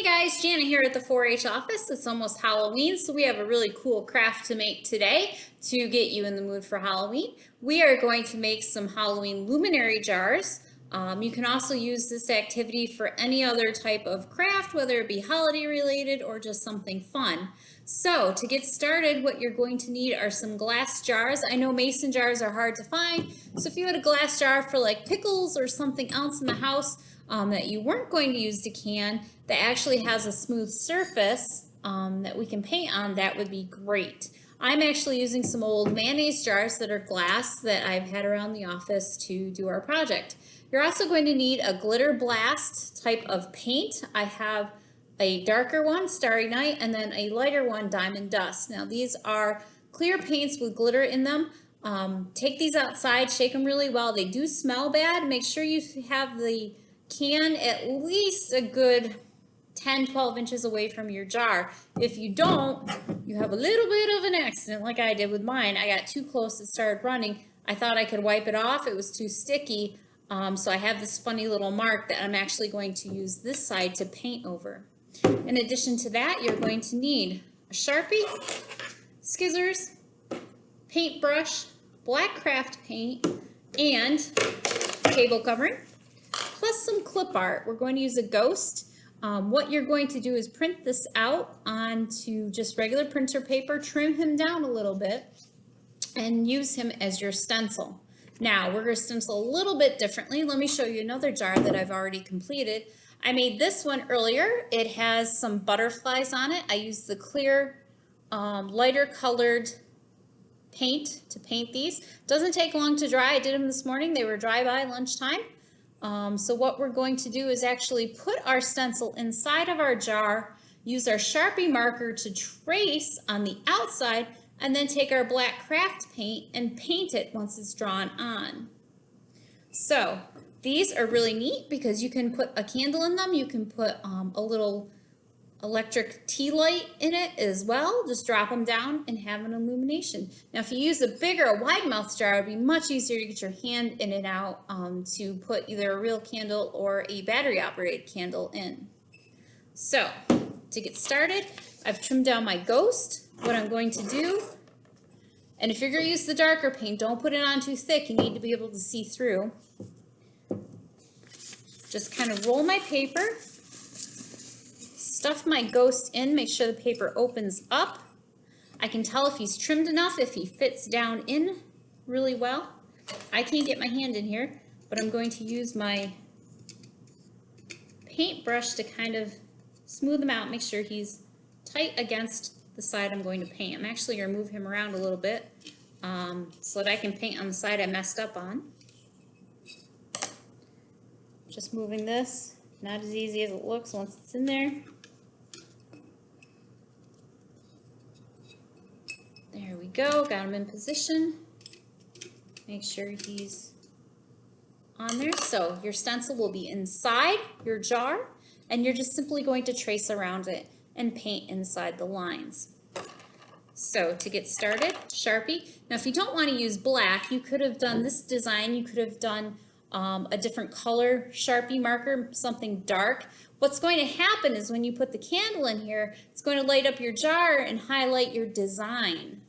guys, Jana here at the 4-H office. It's almost Halloween, so we have a really cool craft to make today to get you in the mood for Halloween. We are going to make some Halloween luminary jars. You can also use this activity for any other type of craft, whether it be holiday related or just something fun. So to get started, what you're going to need are some glass jars. I know mason jars are hard to find, so if you had a glass jar for like pickles or something else in the house that you weren't going to use to can, that actually has a smooth surface that we can paint on, that would be great. I'm actually using some old mayonnaise jars that are glass that I've had around the office to do our project. You're also going to need a glitter blast type of paint. I have a darker one, Starry Night, and then a lighter one, Diamond Dust. Now these are clear paints with glitter in them. Take these outside, shake them really well. They do smell bad. Make sure you have the can at least a good 10-12 inches away from your jar. If you don't, you have a little bit of an accident like I did with mine. I got too close, it started running. I thought I could wipe it off, it was too sticky. So I have this funny little mark that I'm actually going to use this side to paint over. In addition to that, you're going to need a Sharpie, scissors, paintbrush, black craft paint, and table covering, plus some clip art. We're going to use a ghost. What you're going to do is print this out onto just regular printer paper, trim him down a little bit, and use him as your stencil. Now, we're going to stencil a little bit differently. Let me show you another jar that I've already completed. I made this one earlier. It has some butterflies on it. I used the clear, lighter colored paint to paint these. Doesn't take long to dry. I did them this morning. They were dry by lunchtime. So what we're going to do is actually put our stencil inside of our jar, use our Sharpie marker to trace on the outside, and then take our black craft paint and paint it once it's drawn on. So these are really neat because you can put a candle in them. You can put a little electric tea light in it as well. Just drop them down and have an illumination. Now if you use a bigger, a wide mouth jar, it would be much easier to get your hand in and out to put either a real candle or a battery operated candle in. So to get started, I've trimmed down my ghost. What I'm going to do, and if you're going to use the darker paint, don't put it on too thick. You need to be able to see through. Just kind of roll my paper, stuff my ghost in, make sure the paper opens up. I can tell if he's trimmed enough, if he fits down in really well. I can't get my hand in here, but I'm going to use my paintbrush to kind of smooth him out, make sure he's tight against the side I'm going to paint. I'm actually going to move him around a little bit so that I can paint on the side I messed up on. Just moving this, not as easy as it looks once it's in there. There we go, got him in position. Make sure he's on there. So your stencil will be inside your jar, and you're just simply going to trace around it and paint inside the lines. So to get started, Sharpie. Now if you don't want to use black, you could have done this design, you could have done a different color Sharpie marker, something dark. What's going to happen is when you put the candle in here, it's going to light up your jar and highlight your design.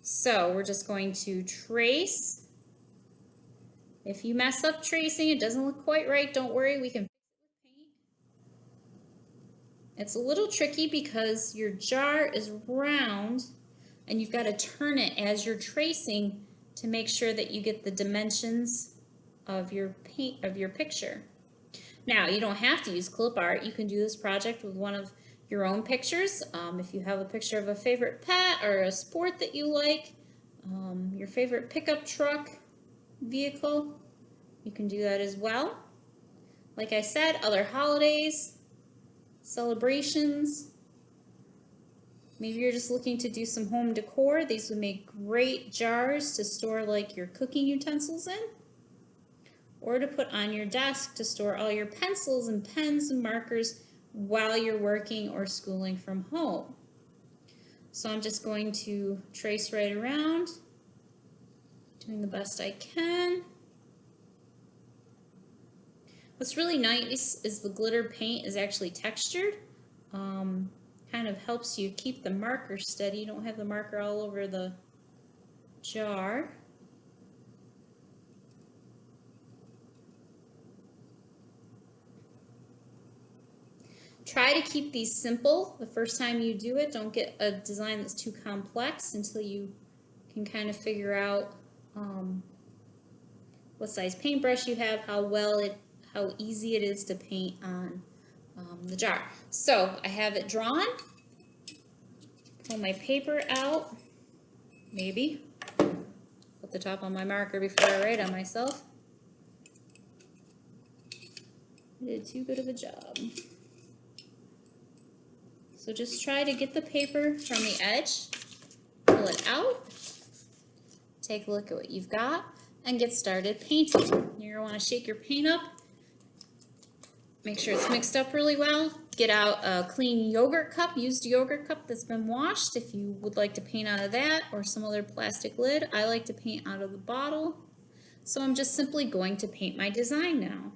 So we're just going to trace. If you mess up tracing, it doesn't look quite right, don't worry, we can fix it with paint. It's a little tricky because your jar is round and you've got to turn it as you're tracing to make sure that you get the dimensions of your paint, of your picture. Now, you don't have to use clip art. You can do this project with one of your own pictures. If you have a picture of a favorite pet or a sport that you like, your favorite pickup truck, vehicle, you can do that as well. Like I said, other holidays, celebrations. Maybe you're just looking to do some home decor. These would make great jars to store like your cooking utensils in, or to put on your desk to store all your pencils and pens and markers while you're working or schooling from home. So I'm just going to trace right around, doing the best I can. What's really nice is the glitter paint is actually textured. Kind of helps you keep the marker steady. You don't have the marker all over the jar. Try to keep these simple the first time you do it. Don't get a design that's too complex until you can kind of figure out what size paintbrush you have, how easy it is to paint on the jar. So I have it drawn. Pull my paper out, maybe. Put the top on my marker before I write on myself. I did too good of a job. So just try to get the paper from the edge, pull it out, take a look at what you've got, and get started painting. You're going to want to shake your paint up, make sure it's mixed up really well. Get out a clean yogurt cup, used yogurt cup that's been washed if you would like to paint out of that, or some other plastic lid. I like to paint out of the bottle. So I'm just simply going to paint my design now.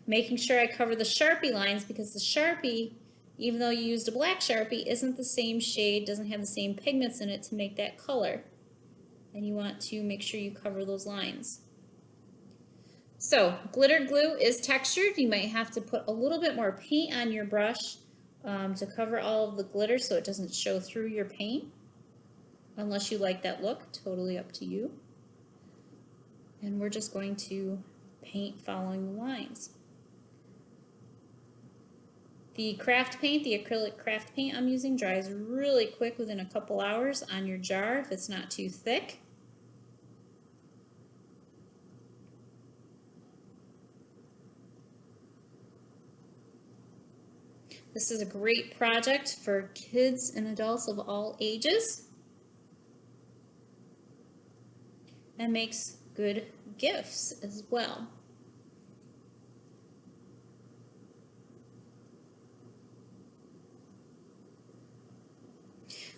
Making sure I cover the Sharpie lines, because the Sharpie, even though you used a black Sharpie, isn't the same shade, doesn't have the same pigments in it to make that color. And you want to make sure you cover those lines. So glitter glue is textured. You might have to put a little bit more paint on your brush to cover all of the glitter so it doesn't show through your paint. Unless you like that look, totally up to you. And we're just going to paint following the lines. The craft paint, the acrylic craft paint I'm using, dries really quick within a couple hours on your jar if it's not too thick. This is a great project for kids and adults of all ages, and makes good gifts as well.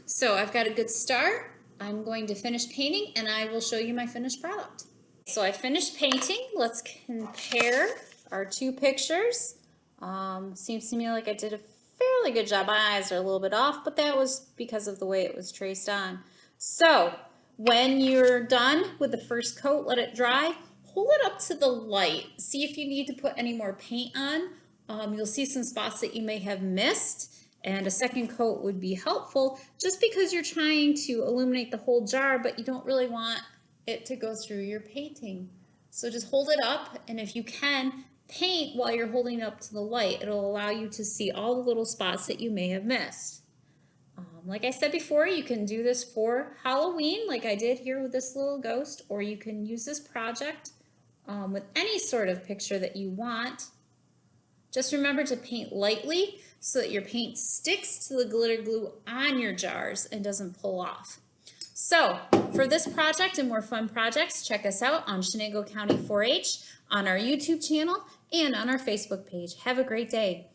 So I've got a good start. I'm going to finish painting and I will show you my finished product. So I finished painting. Let's compare our two pictures. Seems to me like I did a fairly good job. My eyes are a little bit off, but that was because of the way it was traced on. So when you're done with the first coat, let it dry. Hold it up to the light. See if you need to put any more paint on. You'll see some spots that you may have missed. And a second coat would be helpful just because you're trying to illuminate the whole jar, but you don't really want it to go through your painting. So just hold it up, and if you can, paint while you're holding it up to the light. It'll allow you to see all the little spots that you may have missed. Like I said before, you can do this for Halloween like I did here with this little ghost, or you can use this project with any sort of picture that you want. Just remember to paint lightly so that your paint sticks to the glitter glue on your jars and doesn't pull off. So for this project and more fun projects, check us out on Chenango County 4-H, on our YouTube channel, and on our Facebook page. Have a great day.